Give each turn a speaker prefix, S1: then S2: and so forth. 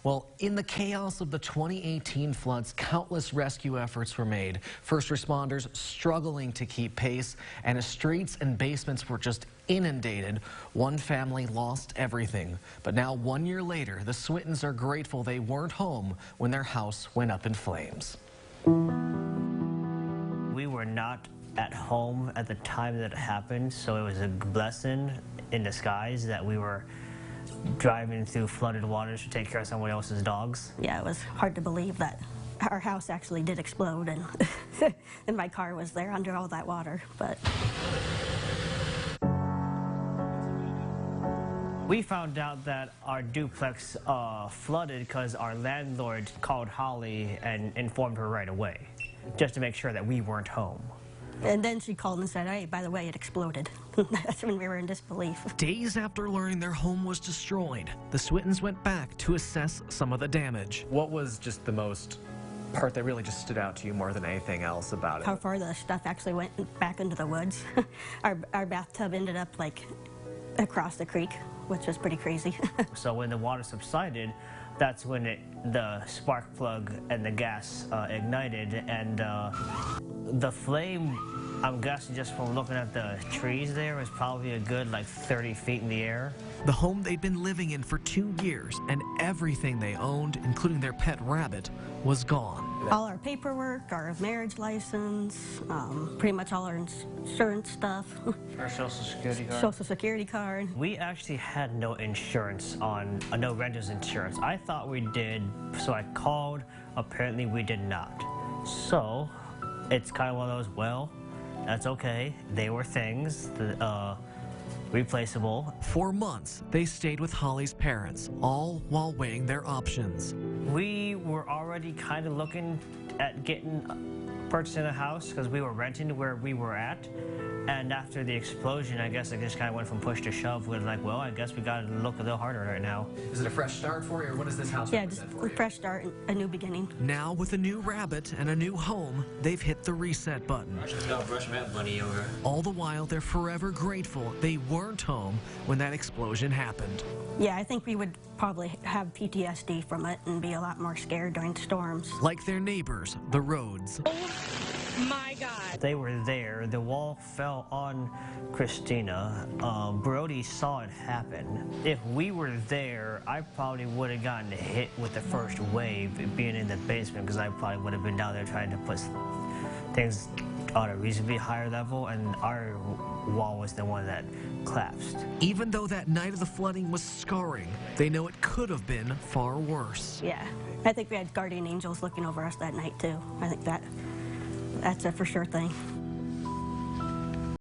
S1: Well, in the chaos of the 2018 floods, countless rescue efforts were made. First responders struggling to keep pace, and as streets and basements were just inundated, one family lost everything. But now, 1 year later, the Swintons are grateful they weren't home when their house went up in flames.
S2: We were not at home at the time that it happened, so it was a blessing in disguise that we were driving through flooded waters to take care of someone else's dogs.
S3: Yeah, it was hard to believe that our house actually did explode and, and my car was there under all that water, but...
S2: We found out that our duplex flooded because our landlord called Holly and informed her right away, just to make sure that we weren't home.
S3: And then she called and said, hey, by the way, it exploded. That's when we were in disbelief.
S1: Days after learning their home was destroyed, the Swintons went back to assess some of the damage.
S4: What was just the most part that really just stood out to you more than anything else about it?
S3: How far the stuff actually went back into the woods. Our bathtub ended up like across the creek, which was pretty crazy.
S2: So when the water subsided, that's when the spark plug and the gas ignited, and the flame, I'm guessing just from looking at the trees there, was probably a good like 30 feet in the air.
S1: The home they'd been living in for 2 years, and everything they owned, including their pet rabbit, was gone.
S3: All our paperwork, our marriage license, pretty much all our insurance stuff.
S2: Our social security card.
S3: Social security card.
S2: We actually had no insurance on, no renter's insurance. I thought we did, so I called. Apparently we did not. So it's kind of one of those, well, that's okay. They were things, replaceable.
S1: For months, they stayed with Holly's parents, all while weighing their options.
S2: We were already kind of looking at purchasing a house because we were renting where we were at. And after the explosion, I guess it just kind of went from push to shove. We're like, well, I guess we got to look a little harder right now.
S4: Is it a fresh start for you, or what does this house represent for you?
S3: Yeah, just a fresh start, a new beginning.
S1: Now, with a new rabbit and a new home, they've hit the reset button.
S2: Brush that bunny over.
S1: All the while, they're forever grateful they weren't home when that explosion happened.
S3: Yeah, I think we would probably have PTSD from it and be a lot more scared during storms.
S1: Like their neighbors, the Rhodes.
S5: My God.
S2: They were there. The wall fell on Christina. Brody saw it happen. If we were there, I probably would have gotten hit with the first wave being in the basement, because I probably would have been down there trying to put things on a reasonably higher level, and our wall was the one that collapsed.
S1: Even though that night of the flooding was scarring, they know it could have been far worse.
S3: Yeah, I think we had guardian angels looking over us that night too. I think that's a for sure thing.